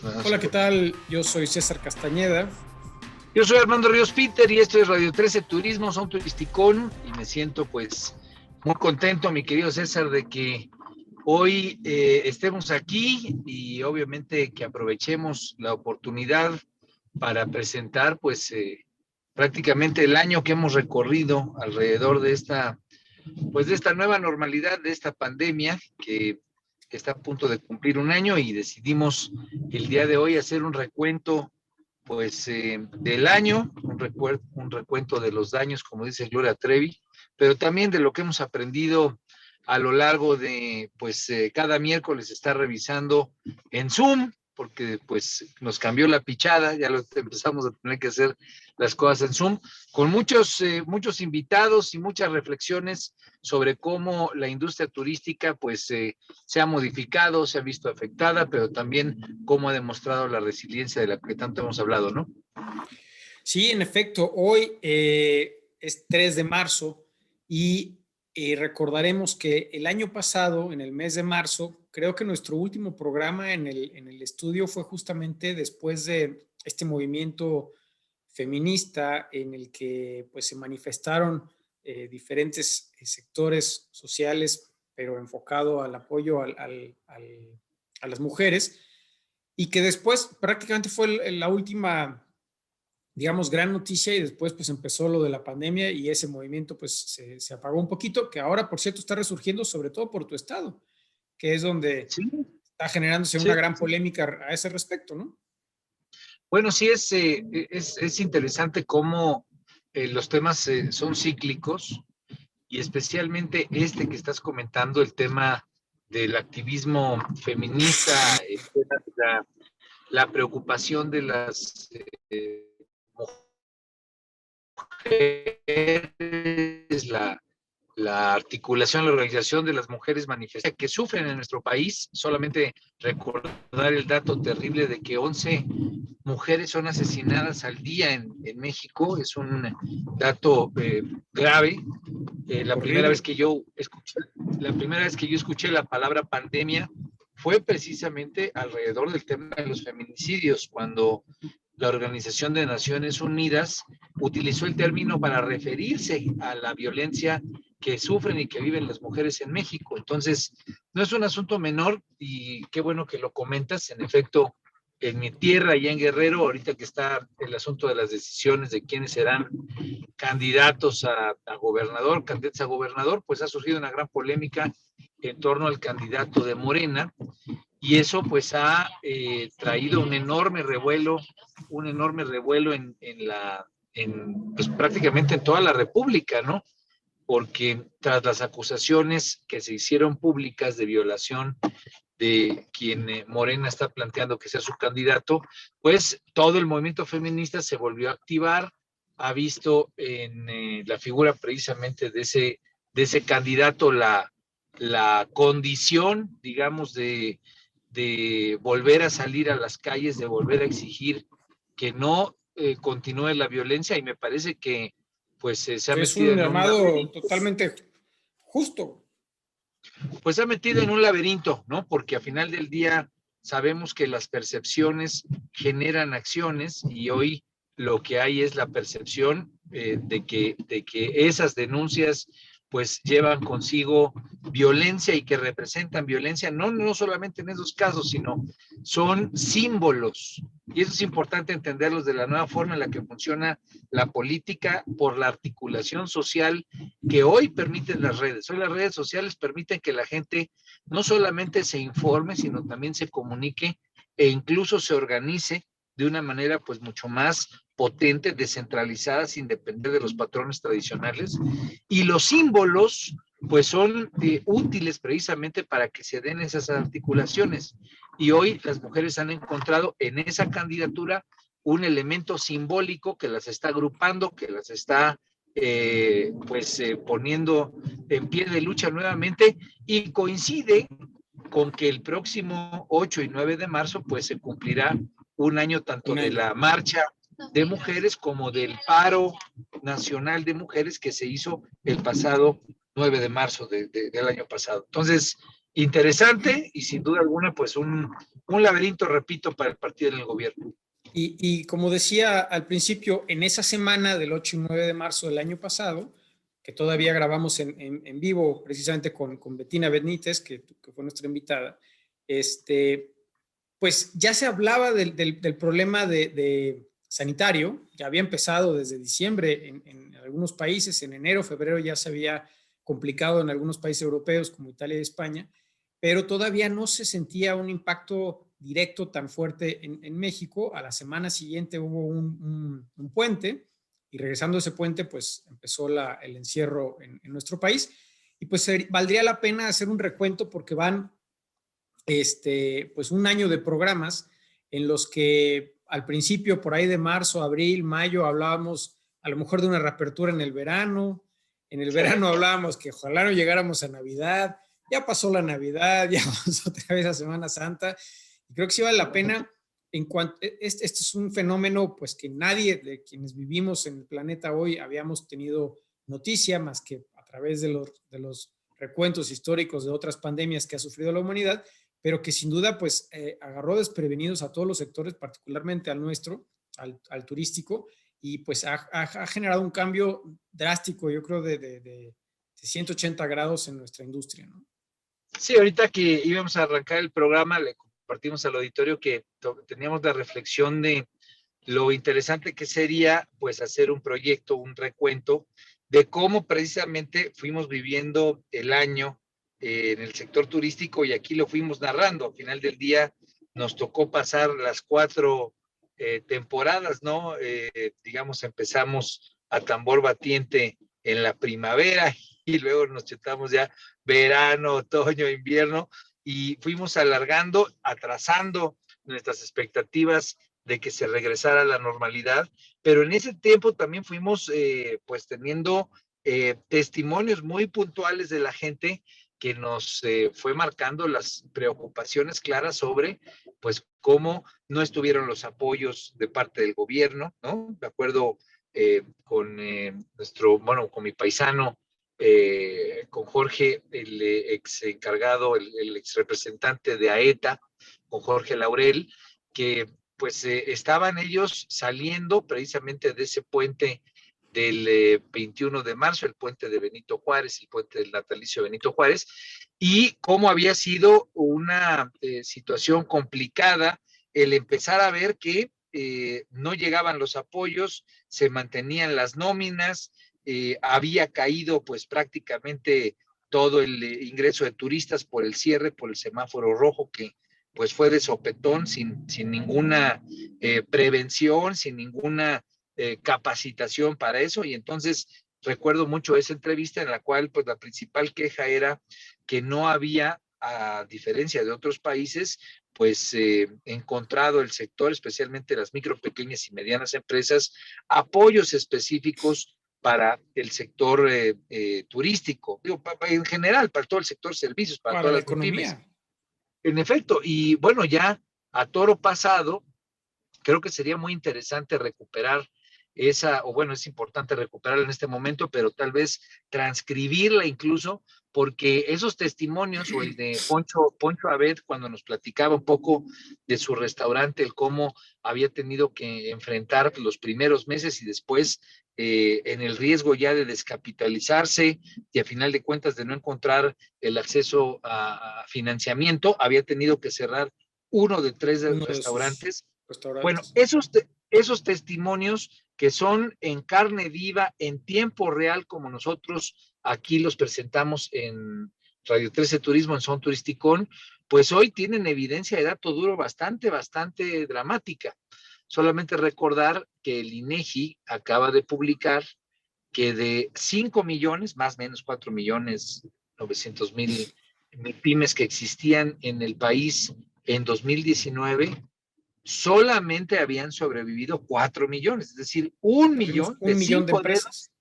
Hola, ¿qué tal? Yo soy César Castañeda. Yo soy Armando Ríos Peter y esto es Radio 13 Turismo, Son Turisticón, y me siento pues muy contento, mi querido César, de que hoy estemos aquí y obviamente que aprovechemos la oportunidad para presentar prácticamente el año que hemos recorrido alrededor de esta nueva normalidad, de esta pandemia que está a punto de cumplir un año, y decidimos el día de hoy hacer un recuento del año, un recuento de los daños, como dice Gloria Trevi, pero también de lo que hemos aprendido a lo largo de, cada miércoles estar revisando en Zoom, porque pues nos cambió la pichada, ya empezamos a tener que hacer las cosas en Zoom, con muchos invitados y muchas reflexiones sobre cómo la industria turística se ha modificado, se ha visto afectada, pero también cómo ha demostrado la resiliencia de la que tanto hemos hablado, ¿no? Sí, en efecto, hoy es 3 de marzo y recordaremos que el año pasado, en el mes de marzo, creo que nuestro último programa en el estudio fue justamente después de este movimiento feminista en el que pues, se manifestaron diferentes sectores sociales, pero enfocado al apoyo a las mujeres, y que después prácticamente fue la última, digamos, gran noticia, y después pues empezó lo de la pandemia y ese movimiento pues se apagó un poquito, que ahora por cierto está resurgiendo sobre todo por tu estado, que es donde Sí, está generándose sí. una gran polémica a ese respecto, ¿no? Bueno, sí es interesante cómo los temas son cíclicos, y especialmente este que estás comentando, el tema del activismo feminista, el tema de la preocupación de las mujeres, la articulación, la organización de las mujeres manifestadas que sufren en nuestro país. Solamente recordar el dato terrible de que 11 mujeres son asesinadas al día en México, es un dato grave. La primera Horrible. vez que yo escuché la palabra pandemia fue precisamente alrededor del tema de los feminicidios, cuando la Organización de Naciones Unidas utilizó el término para referirse a la violencia que sufren y que viven las mujeres en México. Entonces, no es un asunto menor, y qué bueno que lo comentas. En efecto, en mi tierra, allá en Guerrero, ahorita que está el asunto de las decisiones de quiénes serán candidatos a gobernador, candidatos a gobernador, pues ha surgido una gran polémica en torno al candidato de Morena, y eso pues ha traído un enorme revuelo pues prácticamente en toda la República, ¿no? Porque tras las acusaciones que se hicieron públicas de violación de quien Morena está planteando que sea su candidato, pues todo el movimiento feminista se volvió a activar, ha visto en la figura precisamente de ese candidato la condición, digamos, de volver a salir a las calles, de volver a exigir que no continúe la violencia, y me parece que pues se ha Es metido un en un llamado laberinto, totalmente justo. pues se ha metido en un laberinto, ¿no? Porque a final del día sabemos que las percepciones generan acciones, y hoy lo que hay es la percepción de que esas denuncias pues llevan consigo violencia, y que representan violencia, no solamente en esos casos, sino son símbolos. Y eso es importante entenderlos de la nueva forma en la que funciona la política, por la articulación social que hoy permiten las redes. Hoy las redes sociales permiten que la gente no solamente se informe, sino también se comunique e incluso se organice de una manera pues mucho más potente, descentralizada, sin depender de los patrones tradicionales. Y los símbolos pues son útiles precisamente para que se den esas articulaciones. Y hoy las mujeres han encontrado en esa candidatura un elemento simbólico que las está agrupando, que las está poniendo en pie de lucha nuevamente, y coincide con que el próximo 8 y 9 de marzo pues se cumplirá un año tanto Un de año. la marcha de mujeres como del paro nacional de mujeres que se hizo el pasado 9 de marzo del año pasado. Entonces, interesante y sin duda alguna, pues un laberinto, repito, para el partido en el gobierno. Y como decía al principio, en esa semana del 8 y 9 de marzo del año pasado, que todavía grabamos en vivo precisamente con Betina Benítez, que fue nuestra invitada, pues ya se hablaba del problema de sanitario, ya había empezado desde diciembre en algunos países, en enero, febrero ya se había complicado en algunos países europeos como Italia y España, pero todavía no se sentía un impacto directo tan fuerte en México. A la semana siguiente hubo un puente y regresando a ese puente, pues empezó el encierro en nuestro país. Y pues valdría la pena hacer un recuento porque van pues un año de programas en los que al principio, por ahí de marzo, abril, mayo, hablábamos a lo mejor de una reapertura en el verano. En el verano hablábamos que ojalá no llegáramos a Navidad. Ya pasó la Navidad, ya vamos otra vez a Semana Santa. Y creo que sí vale la pena. Este es un fenómeno pues que nadie de quienes vivimos en el planeta hoy habíamos tenido noticia más que a través de los recuentos históricos de otras pandemias que ha sufrido la humanidad, pero que sin duda pues agarró desprevenidos a todos los sectores, particularmente al nuestro, al turístico, y pues ha generado un cambio drástico, yo creo, de 180 grados en nuestra industria, ¿no? Sí, ahorita que íbamos a arrancar el programa, le compartimos al auditorio que teníamos la reflexión de lo interesante que sería pues hacer un proyecto, un recuento de cómo precisamente fuimos viviendo el año en el sector turístico y aquí lo fuimos narrando. Al final del día nos tocó pasar las 4 temporadas, ¿no? Digamos, empezamos a tambor batiente en la primavera y luego nos chutamos ya verano, otoño, invierno y fuimos alargando, atrasando nuestras expectativas de que se regresara a la normalidad, pero en ese tiempo también fuimos pues teniendo testimonios muy puntuales de la gente que nos fue marcando las preocupaciones claras sobre pues cómo no estuvieron los apoyos de parte del gobierno, ¿no? De acuerdo con con mi paisano, con Jorge, el ex encargado, el ex representante de AETA, con Jorge Laurel, que pues estaban ellos saliendo precisamente de ese puente del 21 de marzo, el puente de Benito Juárez, el puente del natalicio de Benito Juárez, y cómo había sido una situación complicada el empezar a ver que no llegaban los apoyos, se mantenían las nóminas, había caído pues prácticamente todo el ingreso de turistas por el cierre, por el semáforo rojo que pues fue de sopetón, sin ninguna prevención, sin ninguna capacitación para eso. Y entonces recuerdo mucho esa entrevista en la cual pues la principal queja era que no había, a diferencia de otros países, pues encontrado el sector, especialmente las micro, pequeñas y medianas empresas, apoyos específicos para el sector turístico, digo, en general, para todo el sector servicios, para Para todas la las MIPIMES. economía. En efecto, y bueno, ya a toro pasado, creo que sería muy interesante recuperar esa, o bueno, es importante recuperarla en este momento, pero tal vez transcribirla incluso, porque esos testimonios, o el de Poncho Abed, cuando nos platicaba un poco de su restaurante, el cómo había tenido que enfrentar los primeros meses y después en el riesgo ya de descapitalizarse y a final de cuentas de no encontrar el acceso a financiamiento, había tenido que cerrar uno de 3 Uno de sus restaurantes. Bueno, restaurantes. esos testimonios que son en carne viva, en tiempo real, como nosotros aquí los presentamos en Radio 13 Turismo, en Son Turisticón, pues hoy tienen evidencia de dato duro bastante dramática. Solamente recordar que el INEGI acaba de publicar que de 5 millones, más o menos 4 millones 900 mil pymes que existían en el país en 2019, solamente habían sobrevivido 4 millones, es decir, 1 millón Un millón de empresas.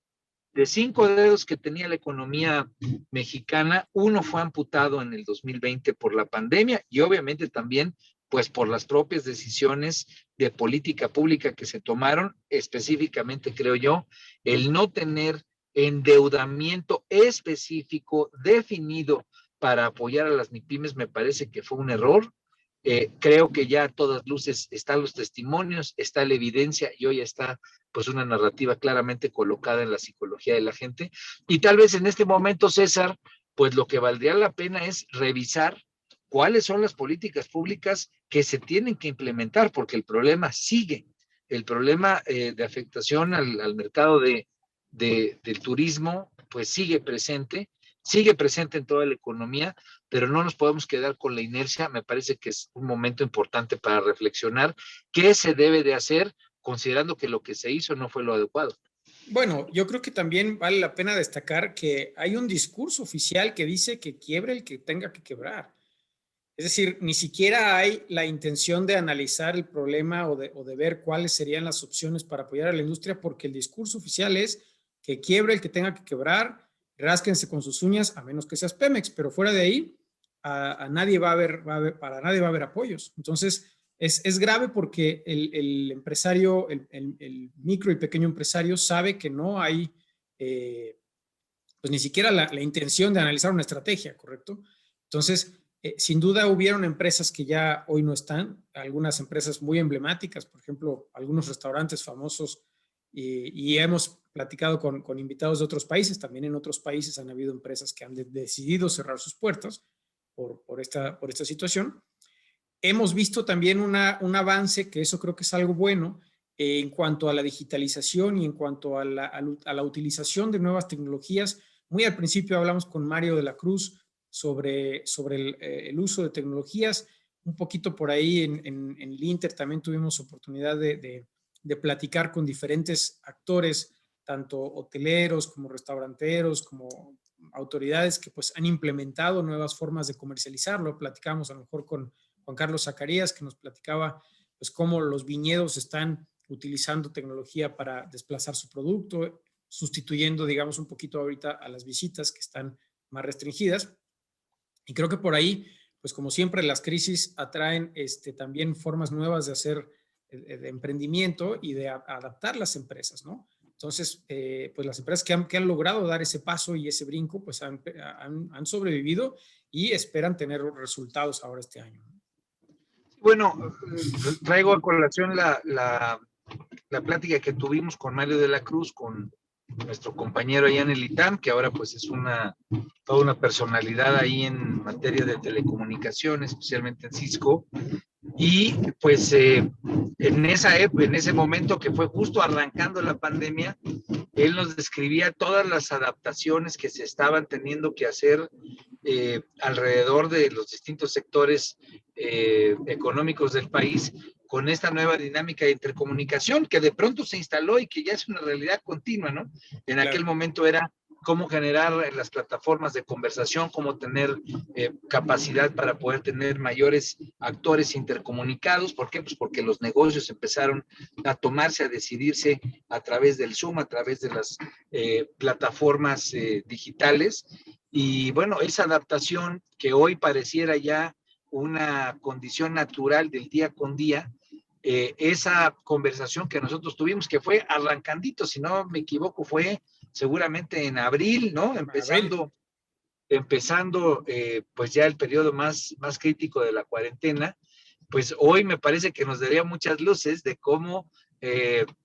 de 5 dedos que tenía la economía mexicana, uno fue amputado en el 2020 por la pandemia y obviamente también pues por las propias decisiones de política pública que se tomaron, específicamente creo yo, el no tener endeudamiento específico definido para apoyar a las MIPYMES me parece que fue un error. Creo que ya a todas luces están los testimonios, está la evidencia y hoy está pues una narrativa claramente colocada en la psicología de la gente. Y tal vez en este momento, César, pues lo que valdría la pena es revisar cuáles son las políticas públicas que se tienen que implementar, porque el problema sigue. El problema de afectación al mercado del turismo, pues sigue presente en toda la economía, pero no nos podemos quedar con la inercia. Me parece que es un momento importante para reflexionar qué se debe de hacer, considerando que lo que se hizo no fue lo adecuado. Bueno, yo creo que también vale la pena destacar que hay un discurso oficial que dice que quiebre el que tenga que quebrar. Es decir, ni siquiera hay la intención de analizar el problema o de ver cuáles serían las opciones para apoyar a la industria, porque el discurso oficial es que quiebre el que tenga que quebrar, rásquense con sus uñas, a menos que seas Pemex, pero fuera de ahí, a nadie para nadie va a haber apoyos. Entonces, es grave porque el empresario, el micro y pequeño empresario sabe que no hay, pues ni siquiera la intención de analizar una estrategia, ¿correcto? Entonces, sin duda hubieron empresas que ya hoy no están, algunas empresas muy emblemáticas, por ejemplo, algunos restaurantes famosos, y hemos platicado con invitados de otros países, también en otros países han habido empresas que han decidido cerrar sus puertas por esta situación. Hemos visto también un avance, que eso creo que es algo bueno, en cuanto a la digitalización y en cuanto a la utilización de nuevas tecnologías. Muy al principio hablamos con Mario de la Cruz sobre el uso de tecnologías. Un poquito por ahí en el Inter también tuvimos oportunidad de platicar con diferentes actores, tanto hoteleros como restauranteros, como autoridades que pues han implementado nuevas formas de comercializarlo. Platicamos a lo mejor con Juan Carlos Zacarías, que nos platicaba pues cómo los viñedos están utilizando tecnología para desplazar su producto, sustituyendo, digamos, un poquito ahorita a las visitas que están más restringidas. Y creo que por ahí, pues como siempre, las crisis atraen también formas nuevas de hacer de emprendimiento y de adaptar las empresas, ¿no? Entonces, pues las empresas que han logrado dar ese paso y ese brinco, pues han sobrevivido y esperan tener resultados ahora este año. Bueno, traigo a colación la plática que tuvimos con Mario de la Cruz, con nuestro compañero allá en el ITAM, que ahora pues es toda una personalidad ahí en materia de telecomunicaciones, especialmente en Cisco. Y pues en ese momento que fue justo arrancando la pandemia, él nos describía todas las adaptaciones que se estaban teniendo que hacer alrededor de los distintos sectores económicos del país con esta nueva dinámica de intercomunicación que de pronto se instaló y que ya es una realidad continua, ¿no? En aquel momento era cómo generar las plataformas de conversación, cómo tener capacidad para poder tener mayores actores intercomunicados. ¿Por qué? Pues porque los negocios empezaron a tomarse, a decidirse a través del Zoom, a través de las plataformas digitales. Y bueno, esa adaptación que hoy pareciera ya una condición natural del día con día, esa conversación que nosotros tuvimos, que fue arrancandito, si no me equivoco, fue seguramente en abril, ¿no? Empezando pues ya el periodo más crítico de la cuarentena, pues hoy me parece que nos daría muchas luces de cómo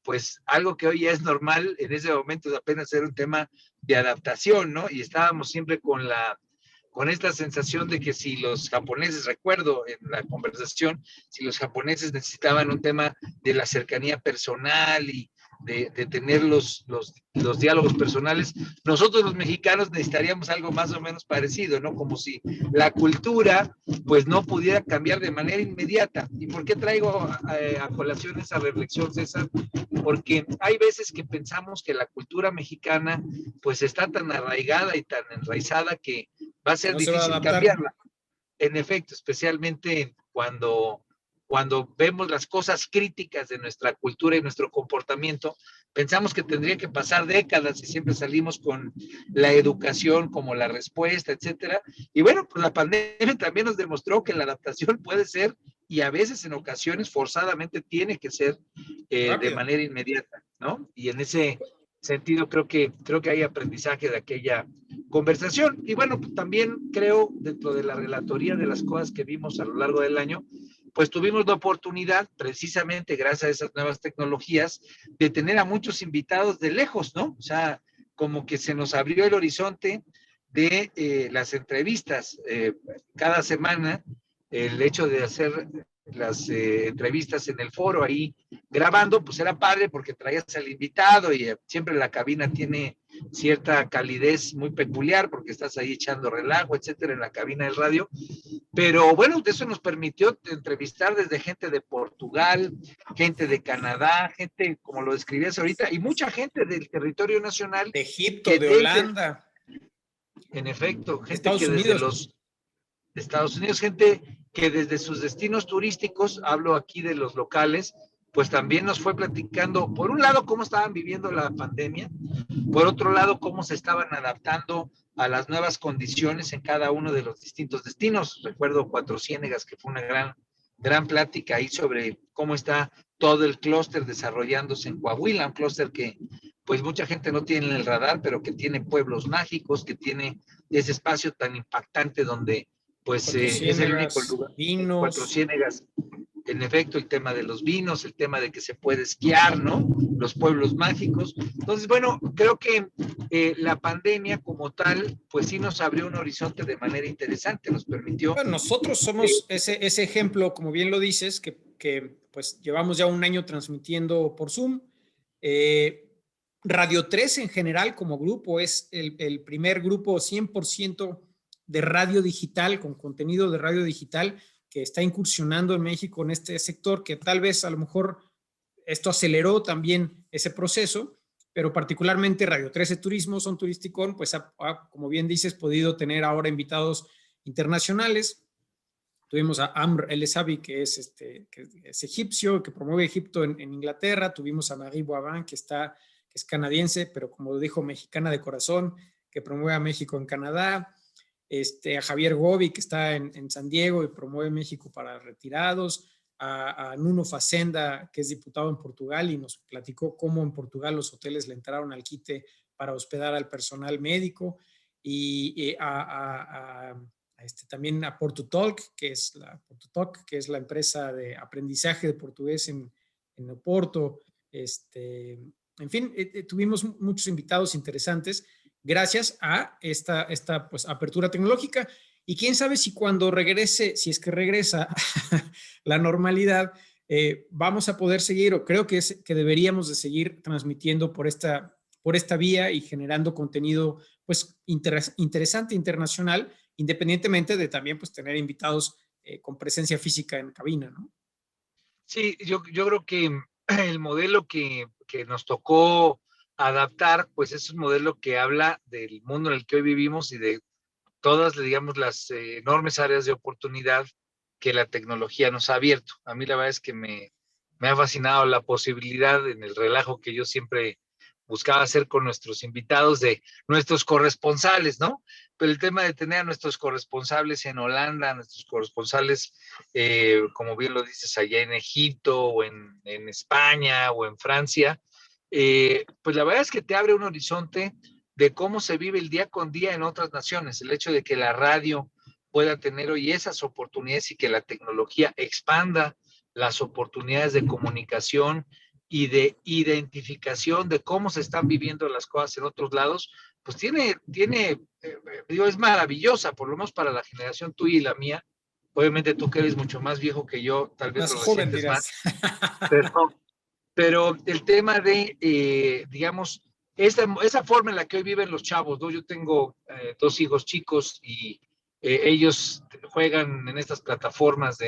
pues algo que hoy ya es normal, en ese momento apenas era un tema de adaptación, ¿no? Y estábamos siempre con esta sensación de que si los japoneses, recuerdo en la conversación, si los japoneses necesitaban un tema de la cercanía personal y de tener los diálogos personales, nosotros los mexicanos necesitaríamos algo más o menos parecido, ¿no? Como si la cultura pues no pudiera cambiar de manera inmediata. ¿Y por qué traigo a colación esa reflexión, César? Porque hay veces que pensamos que la cultura mexicana pues está tan arraigada y tan enraizada que va a ser difícil cambiarla. En efecto, especialmente cuando vemos las cosas críticas de nuestra cultura y nuestro comportamiento, pensamos que tendría que pasar décadas y siempre salimos con la educación como la respuesta, etcétera. Y bueno, pues la pandemia también nos demostró que la adaptación puede ser y a veces en ocasiones forzadamente tiene que ser de manera inmediata, ¿no? Y en ese sentido creo que hay aprendizaje de conversación. Y bueno, pues también creo, dentro de la relatoría de las cosas que vimos a lo largo del año, pues tuvimos la oportunidad, precisamente gracias a esas nuevas tecnologías, de tener a muchos invitados de lejos, ¿no? O sea, como que se nos abrió el horizonte de las entrevistas. Cada semana, el hecho de hacer las entrevistas en el foro ahí grabando, pues era padre porque traías al invitado y siempre la cabina tiene cierta calidez muy peculiar porque estás ahí echando relajo, etcétera, en la cabina del radio. Pero bueno, eso nos permitió entrevistar desde gente de Portugal, gente de Canadá, gente, como lo describías ahorita, y mucha gente del territorio nacional. De Egipto, Que de Holanda. En efecto, gente Estados que desde Unidos. los Estados Unidos, gente que desde sus destinos turísticos, hablo aquí de los locales, pues también nos fue platicando, por un lado, cómo estaban viviendo la pandemia, por otro lado, cómo se estaban adaptando a las nuevas condiciones en cada uno de los distintos destinos. Recuerdo Cuatro Ciénegas, que fue una gran plática ahí sobre cómo está todo el clúster desarrollándose en Coahuila, un clúster que pues mucha gente no tiene en el radar, pero que tiene pueblos mágicos, que tiene ese espacio tan impactante donde pues es el único lugar. Cuatro Vinos. Ciénegas, en efecto, el tema de los vinos, el tema de que se puede esquiar, ¿no? Los pueblos mágicos. Entonces, bueno, creo que la pandemia como tal, pues sí nos abrió un horizonte de manera interesante, nos permitió. Bueno, nosotros somos ese ejemplo, como bien lo dices, que pues llevamos ya un año transmitiendo por Zoom. Radio 3 en general como grupo es el primer grupo 100% de radio digital, con contenido de radio digital, que está incursionando en México en este sector, que tal vez a lo mejor esto aceleró también ese proceso, pero particularmente Radio 13 Turismo, Son Turisticón, pues como bien dices, podido tener ahora invitados internacionales. Tuvimos a Amr El Esabi, que es egipcio, que promueve Egipto en Inglaterra. Tuvimos a Marie Boivin, que es canadiense, pero como dijo, mexicana de corazón, que promueve a México en Canadá. A Javier Gobi, que está en San Diego y promueve México para retirados. A Nuno Facenda, que es diputado en Portugal y nos platicó cómo en Portugal los hoteles le entraron al quite para hospedar al personal médico. Y también a Portutalk, que es la empresa de aprendizaje de portugués en Oporto. En fin, tuvimos muchos invitados interesantes gracias a esta pues, apertura tecnológica. Y quién sabe si cuando regrese, si es que regresa la normalidad, vamos a poder seguir, o creo que deberíamos de seguir transmitiendo por esta vía y generando contenido pues interesante internacional, independientemente de también pues tener invitados con presencia física en cabina, ¿no? Sí, yo creo que el modelo que nos tocó adaptar, pues es un modelo que habla del mundo en el que hoy vivimos y de todas, digamos, las enormes áreas de oportunidad que la tecnología nos ha abierto. A mí la verdad es que me ha fascinado la posibilidad en el relajo que yo siempre buscaba hacer con nuestros invitados de nuestros corresponsales, ¿no? Pero el tema de tener a nuestros corresponsales en Holanda, nuestros corresponsales, como bien lo dices, allá en Egipto o en España o en Francia, pues la verdad es que te abre un horizonte de cómo se vive el día con día en otras naciones. El hecho de que la radio pueda tener hoy esas oportunidades y que la tecnología expanda las oportunidades de comunicación y de identificación de cómo se están viviendo las cosas en otros lados, pues digo, es maravillosa, por lo menos para la generación tuya y la mía. Obviamente tú que eres mucho más viejo que yo, tal vez Más lo joven resientes dirás. más, pero el tema de, digamos, esa forma en la que hoy viven los chavos, ¿no? Yo tengo dos hijos chicos y ellos juegan en estas plataformas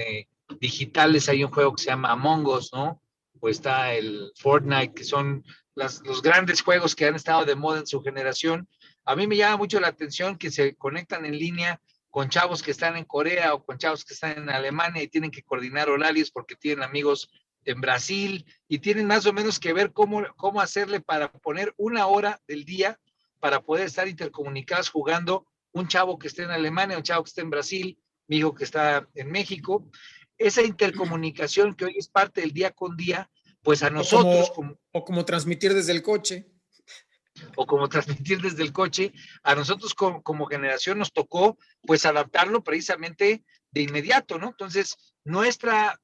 digitales. Hay un juego que se llama Among Us, ¿no? O está el Fortnite, que son los grandes juegos que han estado de moda en su generación. A mí me llama mucho la atención que se conectan en línea con chavos que están en Corea o con chavos que están en Alemania y tienen que coordinar horarios porque tienen amigos en Brasil y tienen más o menos que ver cómo hacerle para poner una hora del día para poder estar intercomunicados jugando, un chavo que esté en Alemania, un chavo que esté en Brasil, mi hijo que está en México. Esa intercomunicación que hoy es parte del día con día, pues a nosotros o como transmitir desde el coche. o como transmitir desde el coche, a nosotros como generación nos tocó pues adaptarlo precisamente de inmediato, ¿no? Entonces, nuestra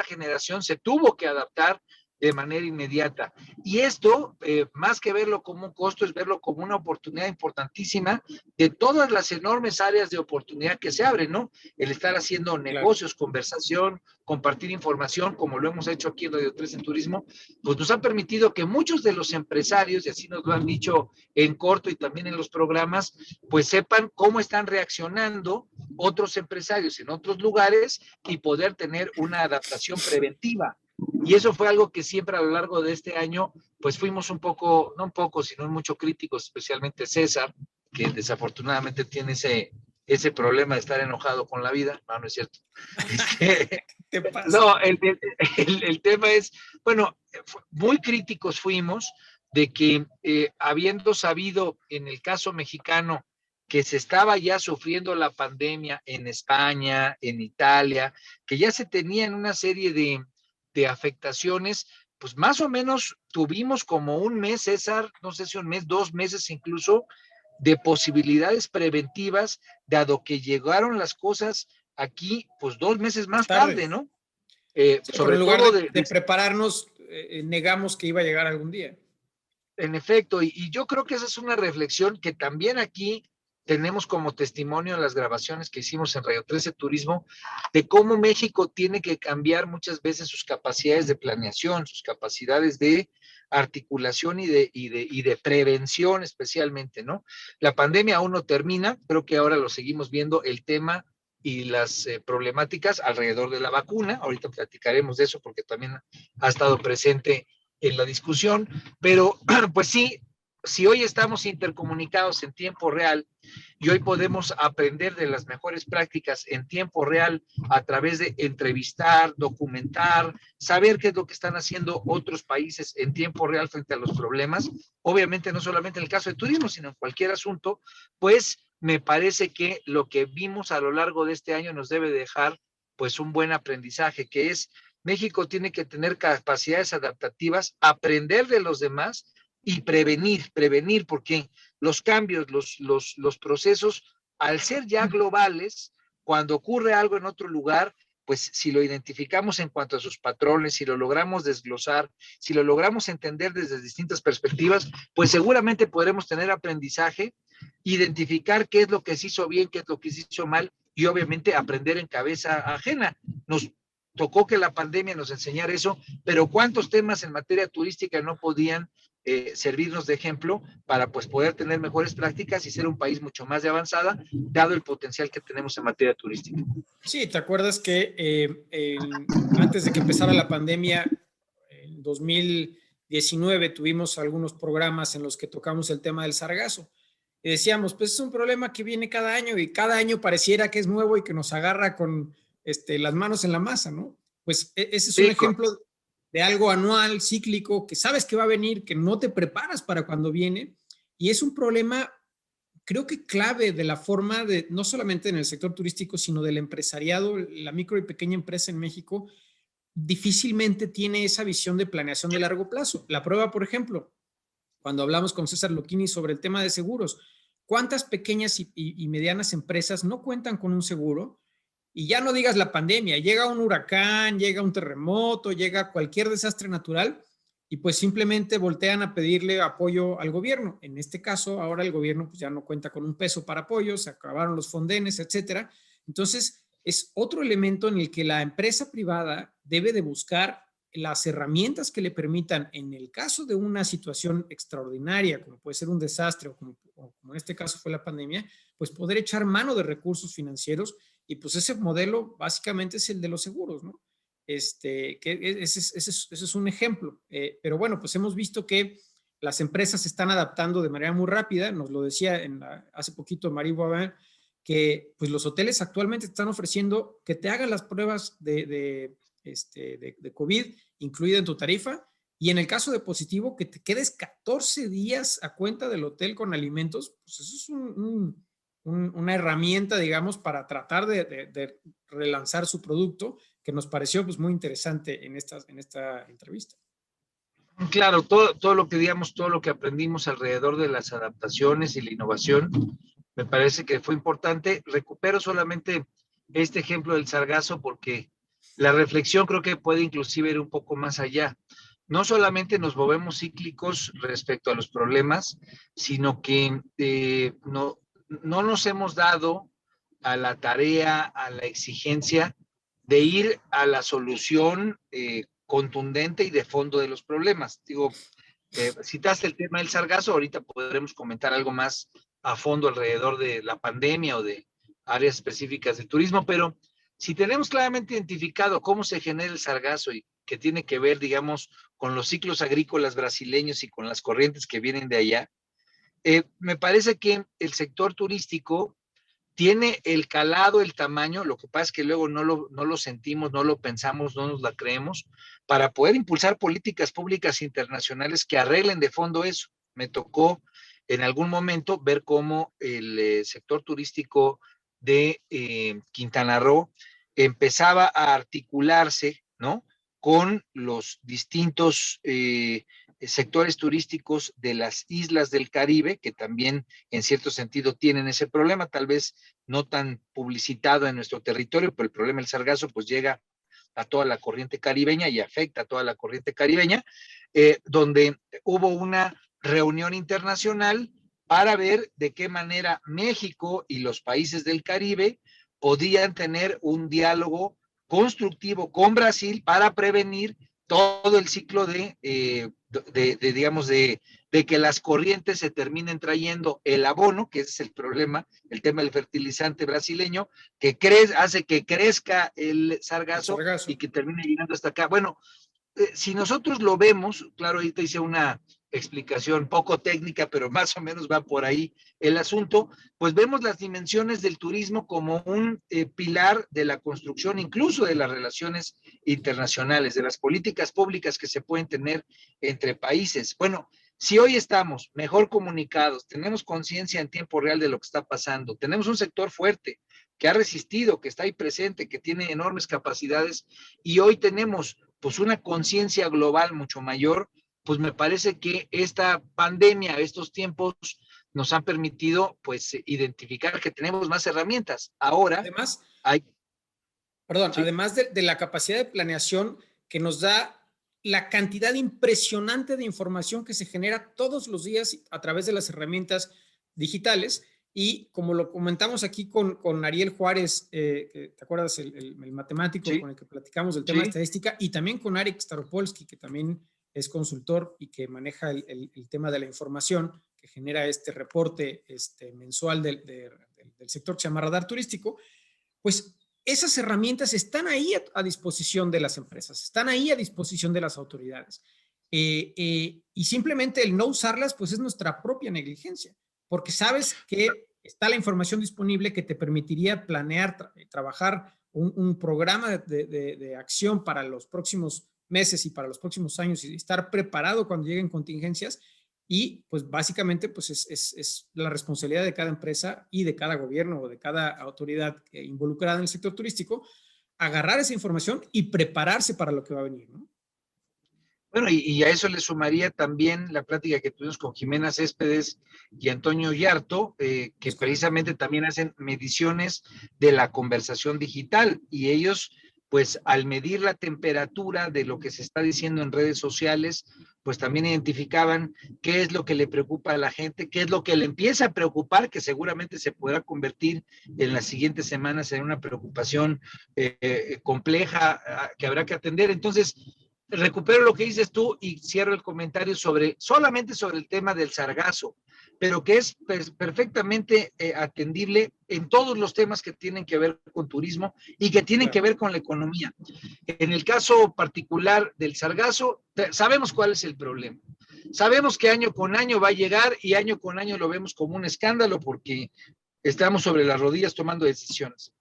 generación se tuvo que adaptar de manera inmediata. Y esto, más que verlo como un costo, es verlo como una oportunidad importantísima de todas las enormes áreas de oportunidad que se abren, ¿no? El estar haciendo negocios, claro, conversación, compartir información, como lo hemos hecho aquí en Radio 3 en Turismo, pues nos ha permitido que muchos de los empresarios, y así nos lo han dicho en corto y también en los programas, pues sepan cómo están reaccionando otros empresarios en otros lugares y poder tener una adaptación preventiva. Y eso fue algo que siempre a lo largo de este año, pues fuimos un poco, no un poco, sino mucho críticos, especialmente César, que desafortunadamente tiene ese problema de estar enojado con la vida. No, no es cierto. ¿Qué pasa? No, el tema es, bueno, muy críticos fuimos de que habiendo sabido en el caso mexicano que se estaba ya sufriendo la pandemia en España, en Italia, que ya se tenían una serie de afectaciones, pues más o menos tuvimos como un mes, César, no sé si un mes, 2 meses incluso, de posibilidades preventivas, dado que llegaron las cosas aquí, pues 2 meses más tarde, ¿no? Sí, Sobre en lugar todo de prepararnos, negamos que iba a llegar algún día. En efecto, y yo creo que esa es una reflexión que también aquí tenemos como testimonio en las grabaciones que hicimos en Radio 13 Turismo, de cómo México tiene que cambiar muchas veces sus capacidades de planeación, sus capacidades de articulación y de prevención especialmente, ¿no? La pandemia aún no termina, creo que ahora lo seguimos viendo, el tema y las problemáticas alrededor de la vacuna. Ahorita platicaremos de eso porque también ha estado presente en la discusión, pero pues sí, si hoy estamos intercomunicados en tiempo real y hoy podemos aprender de las mejores prácticas en tiempo real a través de entrevistar, documentar, saber qué es lo que están haciendo otros países en tiempo real frente a los problemas, obviamente no solamente en el caso de turismo, sino en cualquier asunto, pues me parece que lo que vimos a lo largo de este año nos debe dejar pues un buen aprendizaje, que es México tiene que tener capacidades adaptativas, aprender de los demás y prevenir, porque los cambios, los procesos, al ser ya globales, cuando ocurre algo en otro lugar, pues si lo identificamos en cuanto a sus patrones, si lo logramos desglosar, si lo logramos entender desde distintas perspectivas, pues seguramente podremos tener aprendizaje, identificar qué es lo que se hizo bien, qué es lo que se hizo mal y obviamente aprender en cabeza ajena. Nos tocó que la pandemia nos enseñara eso, pero ¿cuántos temas en materia turística no podían servirnos de ejemplo para pues poder tener mejores prácticas y ser un país mucho más de avanzada, dado el potencial que tenemos en materia turística? Sí, ¿te acuerdas que antes de que empezara la pandemia, en 2019 tuvimos algunos programas en los que tocamos el tema del sargazo? Y decíamos, pues es un problema que viene cada año y cada año pareciera que es nuevo y que nos agarra con las manos en la masa, ¿no? Pues ese es un ejemplo de algo anual, cíclico, que sabes que va a venir, que no te preparas para cuando viene, y es un problema, creo que clave de la forma de, no solamente en el sector turístico, sino del empresariado, la micro y pequeña empresa en México, difícilmente tiene esa visión de planeación de largo plazo. La prueba, por ejemplo, cuando hablamos con César Lucchini sobre el tema de seguros, ¿cuántas pequeñas y medianas empresas no cuentan con un seguro? Y ya no digas la pandemia, llega un huracán, llega un terremoto, llega cualquier desastre natural y pues simplemente voltean a pedirle apoyo al gobierno. En este caso, ahora el gobierno pues ya no cuenta con un peso para apoyo, se acabaron los fondenes, etcétera. Entonces, es otro elemento en el que la empresa privada debe de buscar las herramientas que le permitan, en el caso de una situación extraordinaria, como puede ser un desastre o como en este caso fue la pandemia, pues poder echar mano de recursos financieros y pues ese modelo básicamente es el de los seguros, ¿no? Que ese es un ejemplo. Pero bueno, pues hemos visto que las empresas se están adaptando de manera muy rápida. Nos lo decía hace poquito Marie Boivin, que pues los hoteles actualmente están ofreciendo que te hagan las pruebas de COVID incluida en tu tarifa y en el caso de positivo que te quedes 14 días a cuenta del hotel con alimentos, pues eso es una herramienta, digamos, para tratar de relanzar su producto, que nos pareció pues muy interesante en esta entrevista. Claro, todo lo que digamos, todo lo que aprendimos alrededor de las adaptaciones y la innovación, me parece que fue importante. Recupero solamente este ejemplo del sargazo porque la reflexión creo que puede inclusive ir un poco más allá. No solamente nos movemos cíclicos respecto a los problemas, sino que no nos hemos dado a la tarea, a la exigencia de ir a la solución contundente y de fondo de los problemas. Digo, citaste el tema del sargazo, ahorita podremos comentar algo más a fondo alrededor de la pandemia o de áreas específicas del turismo, pero si tenemos claramente identificado cómo se genera el sargazo y que tiene que ver, digamos, con los ciclos agrícolas brasileños y con las corrientes que vienen de allá, me parece que el sector turístico tiene el calado, el tamaño, lo que pasa es que luego no lo sentimos, no lo pensamos, no nos la creemos, para poder impulsar políticas públicas internacionales que arreglen de fondo eso. Me tocó en algún momento ver cómo el sector turístico de Quintana Roo empezaba a articularse, ¿no? Con los distintos sectores turísticos de las islas del Caribe, que también en cierto sentido tienen ese problema, tal vez no tan publicitado en nuestro territorio, pero el problema del sargazo pues llega a toda la corriente caribeña y afecta a toda la corriente caribeña, donde hubo una reunión internacional para ver de qué manera México y los países del Caribe podían tener un diálogo constructivo con Brasil para prevenir todo el ciclo digamos, de que las corrientes se terminen trayendo el abono, que ese es el problema, el tema del fertilizante brasileño, que hace que crezca el sargazo y que termine llegando hasta acá. Bueno, si nosotros lo vemos, claro, ahorita hice una explicación poco técnica, pero más o menos va por ahí el asunto, pues vemos las dimensiones del turismo como un pilar de la construcción, incluso de las relaciones internacionales, de las políticas públicas que se pueden tener entre países. Bueno, si hoy estamos mejor comunicados, tenemos conciencia en tiempo real de lo que está pasando, tenemos un sector fuerte que ha resistido, que está ahí presente, que tiene enormes capacidades, y hoy tenemos pues una conciencia global mucho mayor, pues me parece que esta pandemia, estos tiempos nos han permitido pues identificar que tenemos más herramientas. Ahora además, hay... Perdón, Sí. además de la capacidad de planeación que nos da la cantidad impresionante de información que se genera todos los días a través de las herramientas digitales. Y como lo comentamos aquí con Ariel Juárez, ¿te acuerdas? El matemático Sí, con el que platicamos del tema de sí. estadística, y también con Arik Staropolsky, que también es consultor y que maneja el tema de la información, que genera este reporte mensual del sector que se llama Radar Turístico. Pues esas herramientas están ahí a disposición de las empresas, están ahí a disposición de las autoridades. Y simplemente el no usarlas, pues es nuestra propia negligencia, porque sabes que está la información disponible que te permitiría planear, trabajar un programa de acción para los próximos meses y para los próximos años y estar preparado cuando lleguen contingencias. Y pues básicamente pues es la responsabilidad de cada empresa y de cada gobierno o de cada autoridad involucrada en el sector turístico agarrar esa información y prepararse para lo que va a venir, ¿no? Bueno, y a eso le sumaría también la plática que tuvimos con Jimena Céspedes y Antonio Yarto, que precisamente también hacen mediciones de la conversación digital, y ellos, pues al medir la temperatura de lo que se está diciendo en redes sociales, pues también identificaban qué es lo que le preocupa a la gente, qué es lo que le empieza a preocupar, que seguramente se podrá convertir en las siguientes semanas en una preocupación compleja que habrá que atender. Entonces, recupero lo que dices tú y cierro el comentario solamente sobre el tema del sargazo, pero que es perfectamente atendible en todos los temas que tienen que ver con turismo y que tienen que ver con la economía. En el caso particular del sargazo, sabemos cuál es el problema. Sabemos que año con año va a llegar y año con año lo vemos como un escándalo porque estamos sobre las rodillas tomando decisiones.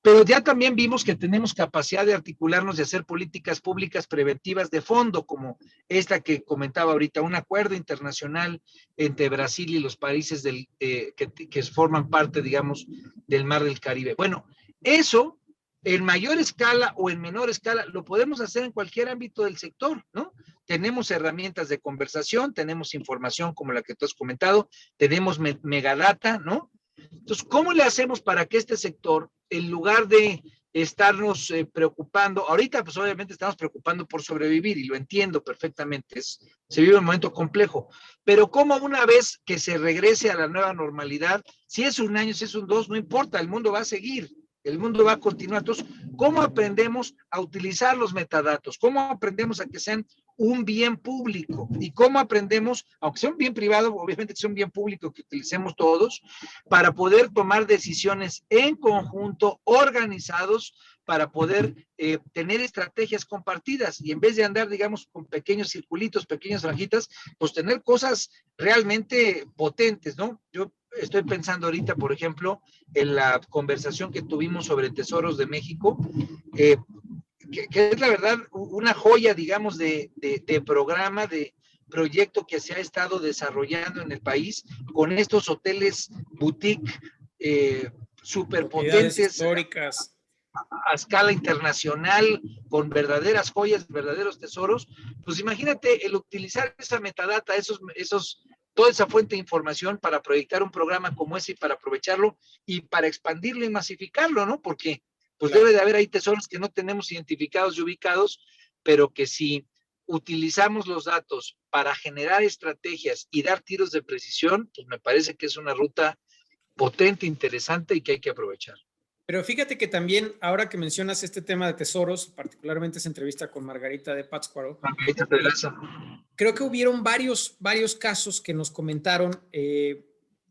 Pero ya también vimos que tenemos capacidad de articularnos y hacer políticas públicas preventivas de fondo, como esta que comentaba ahorita, un acuerdo internacional entre Brasil y los países que forman parte, digamos, del Mar del Caribe. Bueno, eso en mayor escala o en menor escala lo podemos hacer en cualquier ámbito del sector, ¿no? tenemos herramientas de conversación, tenemos información como la que tú has comentado, tenemos megadata, ¿no? Entonces, ¿cómo le hacemos para que este sector, en lugar de estarnos preocupando, ahorita pues obviamente estamos preocupando por sobrevivir y lo entiendo perfectamente, se vive un momento complejo, pero cómo una vez que se regrese a la nueva normalidad, si es un año, si es un dos, no importa, el mundo va a seguir, el mundo va a continuar. Entonces, ¿cómo aprendemos a utilizar los metadatos? ¿Cómo aprendemos a que sean un bien público? ¿Y cómo aprendemos, aunque sea un bien privado, obviamente que sea un bien público que utilicemos todos, para poder tomar decisiones en conjunto, organizados, para poder tener estrategias compartidas y en vez de andar, digamos, con pequeños circulitos, pequeñas franjitas, pues tener cosas realmente potentes, ¿no? Yo estoy pensando ahorita, por ejemplo, en la conversación que tuvimos sobre Tesoros de México, eh, que es la verdad una joya, digamos, de programa, de proyecto que se ha estado desarrollando en el país con estos hoteles boutique súper Propiedades potentes históricas. a escala internacional, con verdaderas joyas, verdaderos tesoros. Pues imagínate el utilizar esa metadata, toda esa fuente de información para proyectar un programa como ese y para aprovecharlo y para expandirlo y masificarlo, ¿no? Porque pues Claro. debe de haber ahí tesoros que no tenemos identificados y ubicados, pero que si utilizamos los datos para generar estrategias y dar tiros de precisión, pues me parece que es una ruta potente, interesante y que hay que aprovechar. Pero fíjate que también, ahora que mencionas este tema de tesoros, particularmente esa entrevista con Margarita de Pátzcuaro, creo que hubieron varios casos que nos comentaron,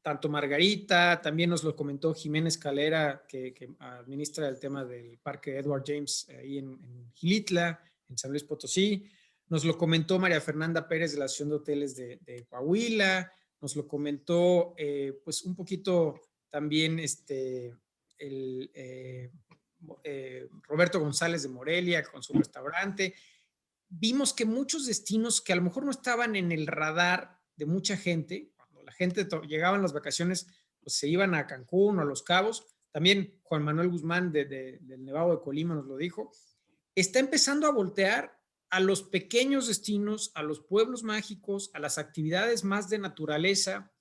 tanto Margarita, también nos lo comentó Jiménez Calera, que administra el tema del Parque Edward James ahí en Gilitla, en San Luis Potosí, nos lo comentó María Fernanda Pérez de la Asociación de Hoteles de Coahuila, nos lo comentó pues un poquito también el, Roberto González de Morelia con su restaurante. Vimos que muchos destinos que a lo mejor no estaban en el radar de mucha gente, cuando la gente llegaba en las vacaciones, pues se iban a Cancún o a Los Cabos, también Juan Manuel Guzmán del Nevado de Colima nos lo dijo, está empezando a voltear a los pequeños destinos, a los pueblos mágicos, a las actividades más de naturaleza,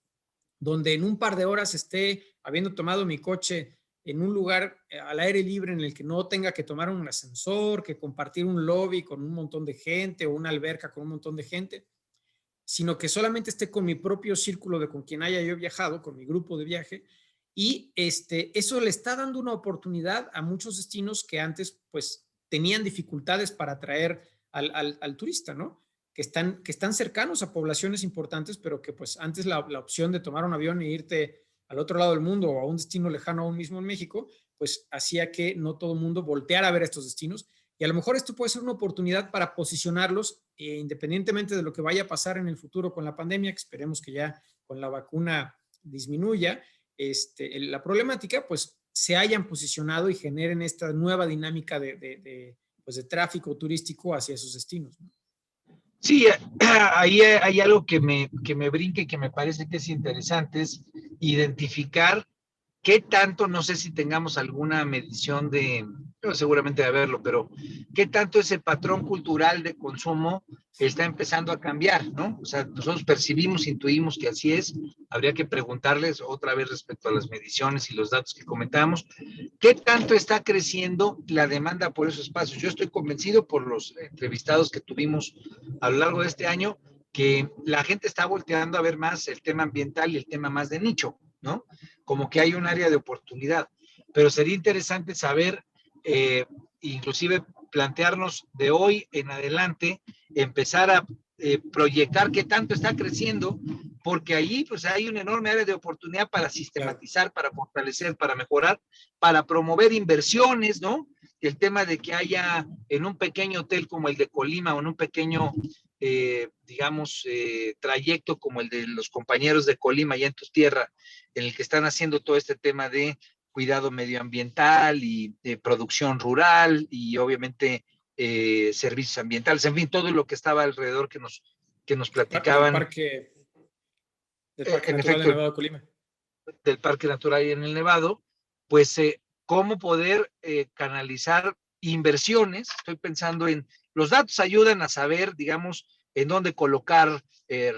donde en un par de horas esté, habiendo tomado mi coche en un lugar al aire libre en el que no tenga que tomar un ascensor, que compartir un lobby con un montón de gente o una alberca con un montón de gente, sino que solamente esté con mi propio círculo de con quien haya yo viajado, con mi grupo de viaje, y eso le está dando una oportunidad a muchos destinos que antes pues tenían dificultades para atraer al turista, ¿no? Que están cercanos a poblaciones importantes, pero que pues antes la opción de tomar un avión e irte al otro lado del mundo o a un destino lejano aún mismo en México, pues hacía que no todo el mundo volteara a ver estos destinos. Y a lo mejor esto puede ser una oportunidad para posicionarlos, independientemente de lo que vaya a pasar en el futuro con la pandemia, que esperemos que ya con la vacuna disminuya la problemática, pues se hayan posicionado y generen esta nueva dinámica pues de tráfico turístico hacia esos destinos, ¿no? Sí, ahí hay algo que me brinca y que me parece que es interesante, es identificar qué tanto, no sé si tengamos alguna medición seguramente de haberlo, pero qué tanto ese patrón cultural de consumo está empezando a cambiar, ¿no? O sea, nosotros percibimos, intuimos que así es, habría que preguntarles otra vez respecto a las mediciones y los datos que comentábamos, ¿qué tanto está creciendo la demanda por esos espacios? Yo estoy convencido por los entrevistados que tuvimos a lo largo de este año que la gente está volteando a ver más el tema ambiental y el tema más de nicho, ¿no? Como que hay un área de oportunidad. Pero sería interesante saber, inclusive plantearnos de hoy en adelante, empezar a proyectar qué tanto está creciendo, porque ahí pues hay una enorme área de oportunidad para sistematizar, para fortalecer, para mejorar, para promover inversiones, ¿no? El tema de que haya en un pequeño hotel como el de Colima o en un pequeño digamos, trayecto como el de los compañeros de Colima, ya en tu tierra, en el que están haciendo todo este tema de cuidado medioambiental y de producción rural y obviamente servicios ambientales, en fin, todo lo que estaba alrededor que nos platicaban. Del Parque En Natural de efecto, Nevado de Colima. del Parque Natural y en el Nevado, pues cómo poder canalizar inversiones. Estoy pensando en, los datos ayudan a saber, digamos, en dónde colocar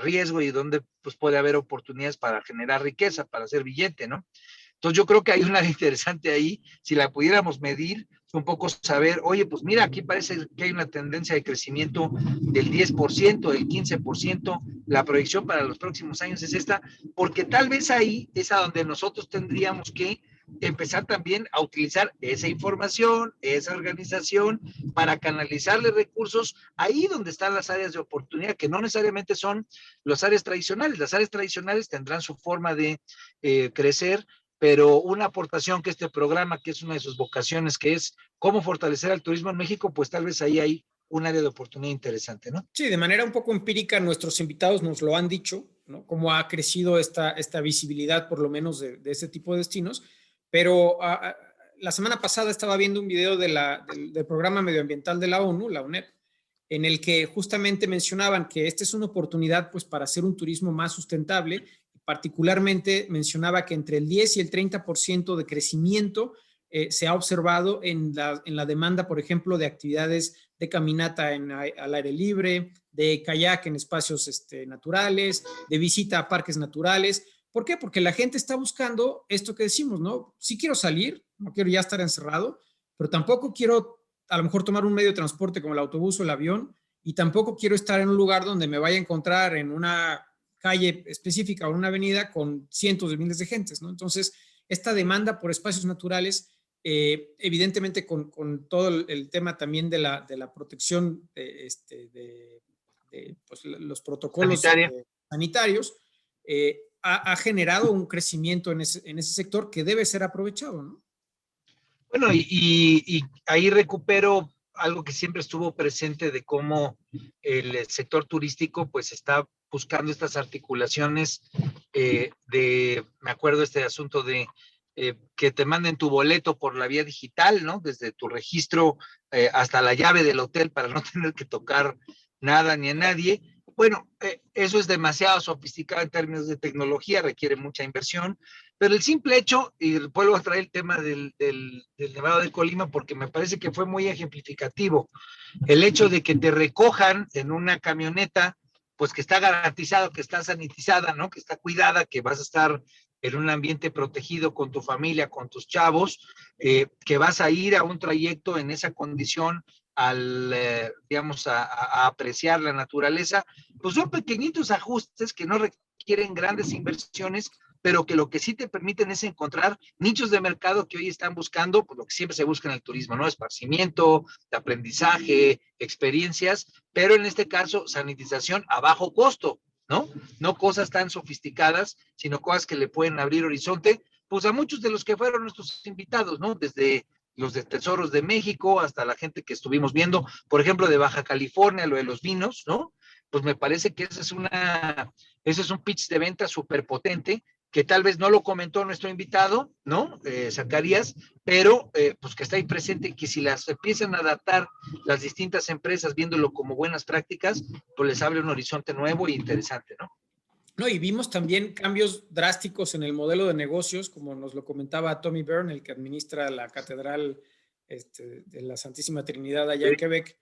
riesgo y dónde pues, puede haber oportunidades para generar riqueza, para hacer billete, ¿no? Entonces yo creo que hay una interesante ahí, si la pudiéramos medir, un poco saber, oye, pues mira, aquí parece que hay una tendencia de crecimiento del 10%, del 15%, la proyección para los próximos años es esta, porque tal vez ahí es a donde nosotros tendríamos que empezar también a utilizar esa información, esa organización, para canalizarle recursos ahí donde están las áreas de oportunidad, que no necesariamente son las áreas tradicionales. Las áreas tradicionales tendrán su forma de crecer, pero una aportación que este programa, que es una de sus vocaciones, que es cómo fortalecer al turismo en México, pues tal vez ahí hay un área de oportunidad interesante, ¿no? Sí, de manera un poco empírica, nuestros invitados nos lo han dicho, ¿no? Cómo ha crecido esta visibilidad, por lo menos, de este tipo de destinos. Pero la semana pasada estaba viendo un video del programa medioambiental de la ONU, la UNEP, en el que justamente mencionaban que esta es una oportunidad pues, para hacer un turismo más sustentable. Particularmente mencionaba que entre el 10 y el 30% de crecimiento se ha observado en la demanda, por ejemplo, de actividades de caminata al aire libre, de kayak en espacios naturales, de visita a parques naturales. ¿Por qué? Porque la gente está buscando esto que decimos, ¿no? Sí quiero salir, no quiero ya estar encerrado, pero tampoco quiero a lo mejor tomar un medio de transporte como el autobús o el avión, y tampoco quiero estar en un lugar donde me vaya a encontrar en una calle específica o en una avenida con cientos de miles de gentes, ¿no? Entonces, esta demanda por espacios naturales, evidentemente con todo el tema también de la protección de pues, los protocolos Sanitaria. sanitarios, ha generado un crecimiento en ese sector que debe ser aprovechado, ¿no? Bueno, y ahí recupero algo que siempre estuvo presente de cómo el sector turístico pues está buscando estas articulaciones me acuerdo este asunto de que te manden tu boleto por la vía digital, ¿no? Desde tu registro hasta la llave del hotel para no tener que tocar nada ni a nadie. Bueno, eso es demasiado sofisticado en términos de tecnología, requiere mucha inversión, pero el simple hecho, y vuelvo a traer el tema del Nevado de Colima porque me parece que fue muy ejemplificativo, el hecho de que te recojan en una camioneta, pues que está garantizado, que está sanitizada, ¿no? Que está cuidada, que vas a estar en un ambiente protegido con tu familia, con tus chavos, que vas a ir a un trayecto en esa condición digamos, a apreciar la naturaleza, pues son pequeñitos ajustes que no requieren grandes inversiones, pero que lo que sí te permiten es encontrar nichos de mercado que hoy están buscando, pues lo que siempre se busca en el turismo, ¿no? Esparcimiento, de aprendizaje, experiencias, pero en este caso, sanitización a bajo costo, ¿no? No cosas tan sofisticadas, sino cosas que le pueden abrir horizonte, pues a muchos de los que fueron nuestros invitados, ¿no? Desde los de Tesoros de México hasta la gente que estuvimos viendo, por ejemplo, de Baja California, lo de los vinos, ¿no? Pues me parece que ese es un pitch de venta súper potente, que tal vez no lo comentó nuestro invitado, ¿no? Zacarías, pero pues que está ahí presente y que si las empiezan a adaptar las distintas empresas viéndolo como buenas prácticas, pues les abre un horizonte nuevo e interesante, ¿no? No, y vimos también cambios drásticos en el modelo de negocios, como nos lo comentaba Tommy Byrne, el que administra la Catedral de la Santísima Trinidad allá en Quebec,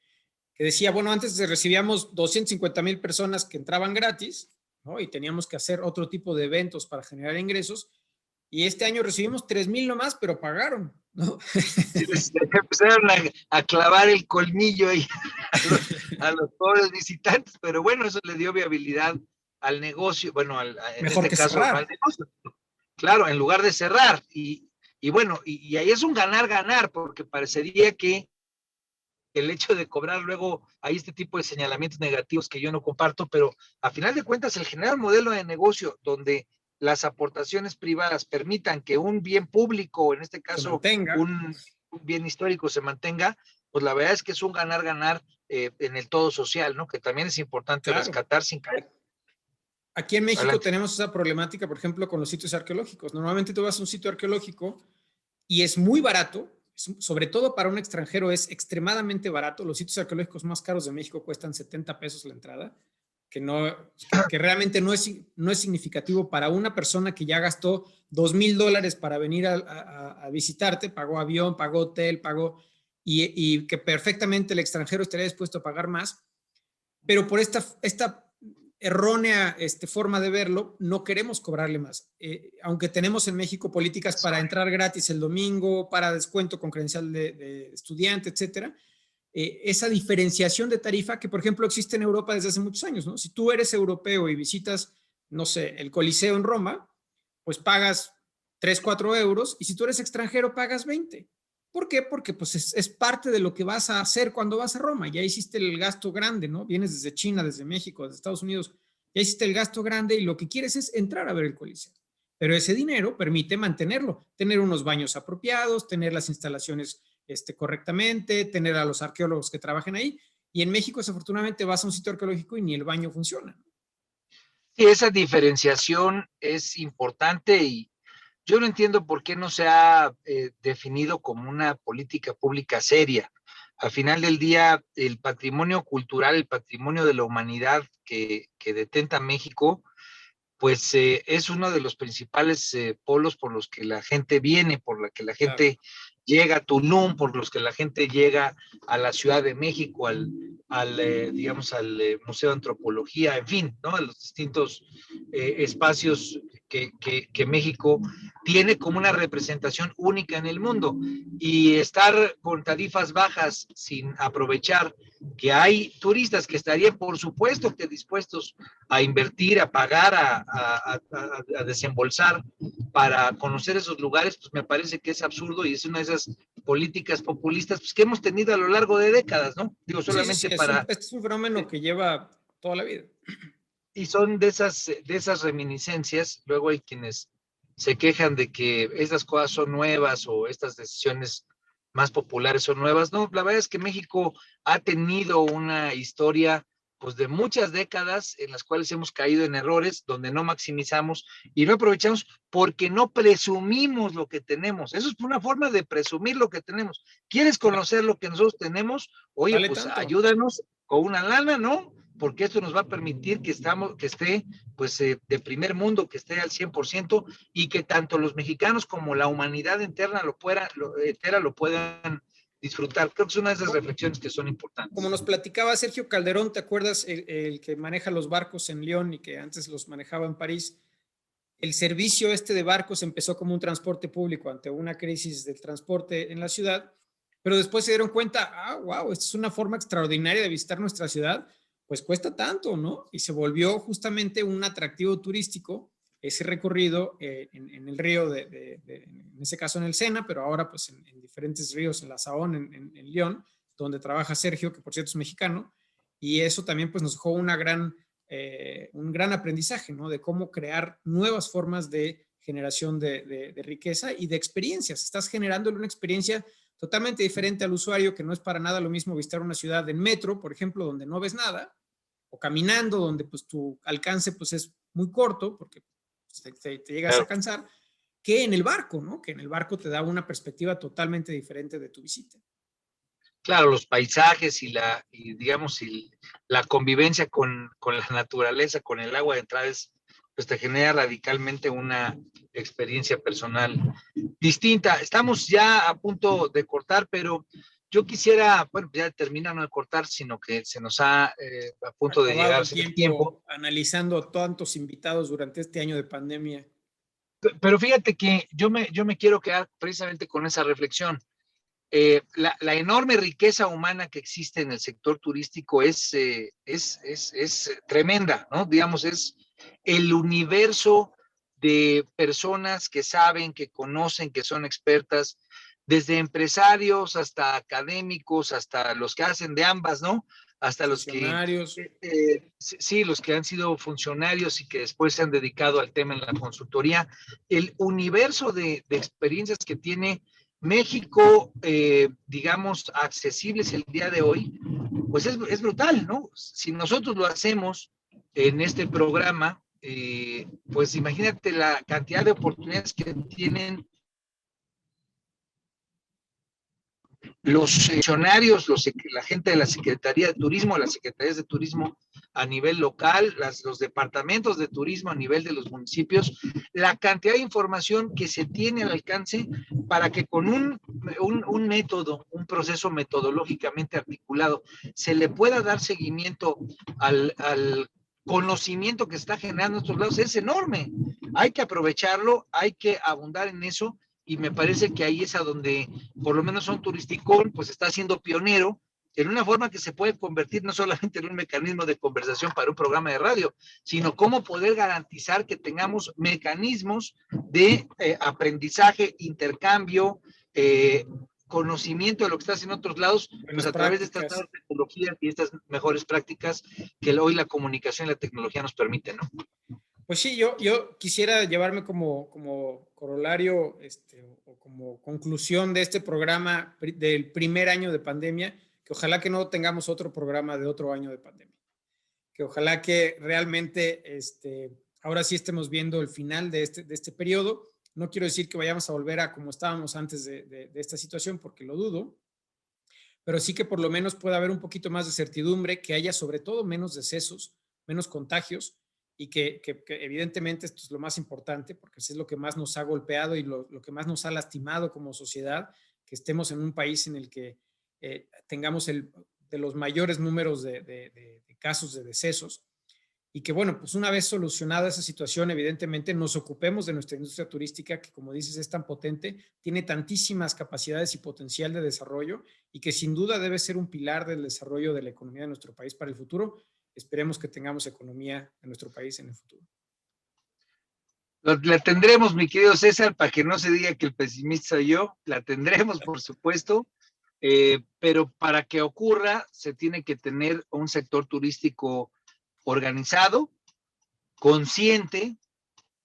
que decía, bueno, antes recibíamos 250,000 personas que entraban gratis, ¿no? Y teníamos que hacer otro tipo de eventos para generar ingresos, y este año recibimos 3,000 nomás, pero pagaron, ¿no? Sí, les empezaron a clavar el colmillo ahí a los pobres visitantes, pero bueno, eso le dio viabilidad al negocio, bueno, en Mejor este que caso cerrar. al negocio. Claro, en lugar de cerrar. Y bueno, y ahí es un ganar-ganar, porque parecería que el hecho de cobrar luego hay este tipo de señalamientos negativos que yo no comparto, pero a final de cuentas el generar un modelo de negocio donde las aportaciones privadas permitan que un bien público, en este Se caso mantenga. un bien histórico, se mantenga, pues la verdad es que es un ganar-ganar en el todo social, ¿no? Que también es importante Claro. rescatar sin caer. Aquí en México Adelante. tenemos esa problemática, por ejemplo, con los sitios arqueológicos. Normalmente tú vas a un sitio arqueológico y es muy barato, sobre todo para un extranjero es extremadamente barato. Los sitios arqueológicos más caros de México cuestan 70 pesos la entrada, que realmente no es significativo para una persona que ya gastó $2,000 para venir a visitarte, pagó avión, pagó hotel, y que perfectamente el extranjero estaría dispuesto a pagar más. pero por esta errónea forma de verlo, no queremos cobrarle más. Aunque tenemos en México políticas para entrar gratis el domingo, para descuento con credencial de estudiante, etcétera, esa diferenciación de tarifa que, por ejemplo, existe en Europa desde hace muchos años, ¿no? Si tú eres europeo y visitas, no sé, el Coliseo en Roma, pues pagas 3, 4 euros, y si tú eres extranjero pagas 20. ¿Por qué? Porque pues es parte de lo que vas a hacer cuando vas a Roma. Ya hiciste el gasto grande, ¿no? Vienes desde China, desde México, desde Estados Unidos, ya hiciste el gasto grande y lo que quieres es entrar a ver el Coliseo. Pero ese dinero permite mantenerlo, tener unos baños apropiados, tener las instalaciones correctamente, tener a los arqueólogos que trabajen ahí. Y en México, desafortunadamente, vas a un sitio arqueológico y ni el baño funciona. Sí, esa diferenciación es importante y yo no entiendo por qué no se ha definido como una política pública seria. Al final del día, el patrimonio cultural, el patrimonio de la humanidad que detenta México, pues es uno de los principales polos por los que la gente viene, por la que la gente llega a Tulum, por los que la gente llega a la Ciudad de México, digamos, al Museo de Antropología, en fin, ¿no? A los distintos espacios que México tiene como una representación única en el mundo. Y estar con tarifas bajas sin aprovechar que hay turistas que estarían, por supuesto, que dispuestos a invertir, a pagar, a desembolsar para conocer esos lugares, pues me parece que es absurdo y es una de esas políticas populistas pues, que hemos tenido a lo largo de décadas, ¿no? Digo, solamente Sí, para... este es un fenómeno que lleva toda la vida. Y son de esas reminiscencias, luego hay quienes se quejan de que estas cosas son nuevas o estas decisiones más populares son nuevas. No, la verdad es que México ha tenido una historia pues de muchas décadas en las cuales hemos caído en errores, donde no maximizamos y no aprovechamos porque no presumimos lo que tenemos. Eso es una forma de presumir lo que tenemos. ¿Quieres conocer lo que nosotros tenemos? Oye, Vale pues tanto. ayúdanos con una lana, ¿no? Porque esto nos va a permitir que esté pues de primer mundo, que esté al 100% y que tanto los mexicanos como la humanidad entera lo puedan disfrutar. Creo que es una de esas reflexiones que son importantes. Como nos platicaba Sergio Calderón, ¿te acuerdas? El que maneja los barcos en Lyon y que antes los manejaba en París. El servicio de barcos empezó como un transporte público ante una crisis del transporte en la ciudad, pero después se dieron cuenta, wow, esta es una forma extraordinaria de visitar nuestra ciudad, pues cuesta tanto, ¿no? Y se volvió justamente un atractivo turístico ese recorrido en el río, en ese caso en el Sena, pero ahora pues en diferentes ríos, en la Saón, en Lyon, donde trabaja Sergio, que por cierto es mexicano, y eso también pues nos dejó un gran aprendizaje, ¿no? De cómo crear nuevas formas de generación de riqueza y de experiencias. Estás generándole una experiencia totalmente diferente al usuario, que no es para nada lo mismo visitar una ciudad en metro, por ejemplo, donde no ves nada, o caminando, donde pues tu alcance pues es muy corto, porque te llegas a cansar, que en el barco, ¿no? Que en el barco te da una perspectiva totalmente diferente de tu visita. Claro, los paisajes digamos, la convivencia con la naturaleza, con el agua de entrada, pues te genera radicalmente una experiencia personal distinta. Estamos ya a punto de cortar, pero yo quisiera, bueno, ya terminar no de cortar, sino que se nos ha a punto de Acabado llegar el el tiempo. analizando tantos invitados durante este año de pandemia. Pero fíjate que yo me quiero quedar precisamente con esa reflexión. La enorme riqueza humana que existe en el sector turístico es tremenda, ¿no? Digamos, es el universo de personas que saben, que conocen, que son expertas, desde empresarios hasta académicos, hasta los que hacen de ambas, ¿no? Hasta los que, Funcionarios. sí, los que han sido funcionarios y que después se han dedicado al tema en la consultoría. El universo de experiencias que tiene México, digamos, accesibles el día de hoy, pues es brutal, ¿no? Si nosotros lo hacemos en este programa, pues imagínate la cantidad de oportunidades que tienen los funcionarios, la gente de la Secretaría de Turismo, las secretarías de Turismo a nivel local, los departamentos de turismo a nivel de los municipios, la cantidad de información que se tiene al alcance para que con un método, un proceso metodológicamente articulado, se le pueda dar seguimiento al conocimiento que está generando estos lados, es enorme. Hay que aprovecharlo, hay que abundar en eso, y me parece que ahí es a donde, por lo menos Son Turisticón, pues está siendo pionero en una forma que se puede convertir no solamente en un mecanismo de conversación para un programa de radio, sino cómo poder garantizar que tengamos mecanismos de aprendizaje, intercambio, conocimiento de lo que está haciendo en otros lados, pues a través de estas nuevas tecnologías y estas mejores prácticas que hoy la comunicación y la tecnología nos permiten, ¿no? Pues sí, yo quisiera llevarme como corolario o como conclusión de este programa del primer año de pandemia, que ojalá que no tengamos otro programa de otro año de pandemia, que ojalá que realmente ahora sí estemos viendo el final de este periodo. No quiero decir que vayamos a volver a como estábamos antes de esta situación, porque lo dudo, pero sí que por lo menos pueda haber un poquito más de certidumbre, que haya sobre todo menos decesos, menos contagios, y que evidentemente esto es lo más importante, porque es lo que más nos ha golpeado y lo que más nos ha lastimado como sociedad, que estemos en un país en el que tengamos de los mayores números de casos de decesos, y que, bueno, pues una vez solucionada esa situación, evidentemente nos ocupemos de nuestra industria turística, que como dices es tan potente, tiene tantísimas capacidades y potencial de desarrollo, y que sin duda debe ser un pilar del desarrollo de la economía de nuestro país para el futuro. Esperemos que tengamos economía en nuestro país en el futuro. La tendremos, mi querido César, para que no se diga que el pesimista soy yo, la tendremos, por supuesto, pero para que ocurra se tiene que tener un sector turístico organizado, consciente,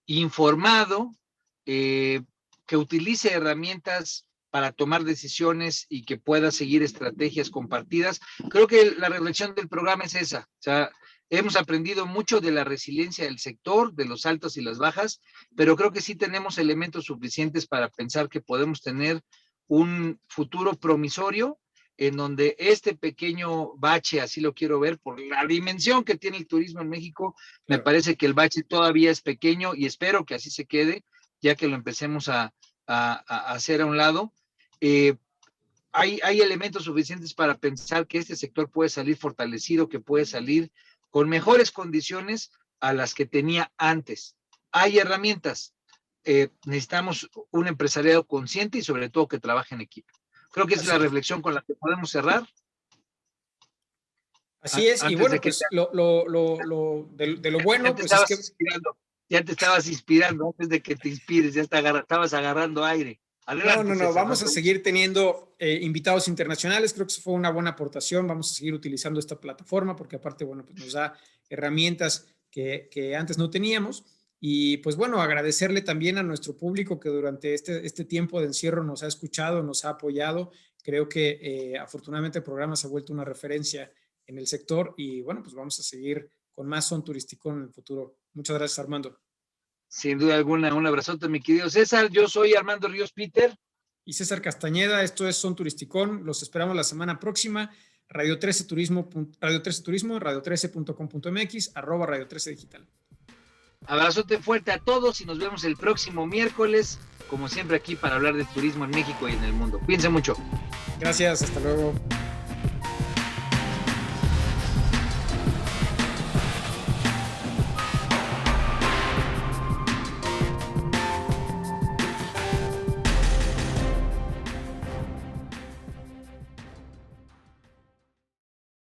informado, que utilice herramientas para tomar decisiones y que pueda seguir estrategias compartidas. Creo que la reflexión del programa es esa. O sea, hemos aprendido mucho de la resiliencia del sector, de los altos y las bajas, pero creo que sí tenemos elementos suficientes para pensar que podemos tener un futuro promisorio en donde este pequeño bache, así lo quiero ver, por la dimensión que tiene el turismo en México, me parece que el bache todavía es pequeño y espero que así se quede, ya que lo empecemos a hacer a un lado. Hay elementos suficientes para pensar que este sector puede salir fortalecido, que puede salir con mejores condiciones a las que tenía antes. Hay herramientas. Necesitamos un empresariado consciente y sobre todo que trabaje en equipo. Creo que esa es la reflexión con la que podemos cerrar. Así es, y bueno, pues de lo bueno, pues es que... Ya te estabas inspirando antes de que te inspires, ya estabas agarrando aire. Adelante, no, vamos a seguir teniendo invitados internacionales, creo que eso fue una buena aportación, vamos a seguir utilizando esta plataforma porque aparte, bueno, pues nos da herramientas que antes no teníamos. Y pues bueno, agradecerle también a nuestro público que durante este tiempo de encierro nos ha escuchado, nos ha apoyado. Creo que afortunadamente el programa se ha vuelto una referencia en el sector y bueno, pues vamos a seguir con más Son Turisticón en el futuro. Muchas gracias, Armando. Sin duda alguna, un abrazote, mi querido César. Yo soy Armando Ríos Peter. Y César Castañeda, esto es Son Turisticón. Los esperamos la semana próxima. Radio 13 Turismo, radio13.com.mx, @Radio 13 Digital. Abrazote fuerte a todos y nos vemos el próximo miércoles, como siempre aquí para hablar de turismo en México y en el mundo. Cuídense mucho. Gracias, hasta luego.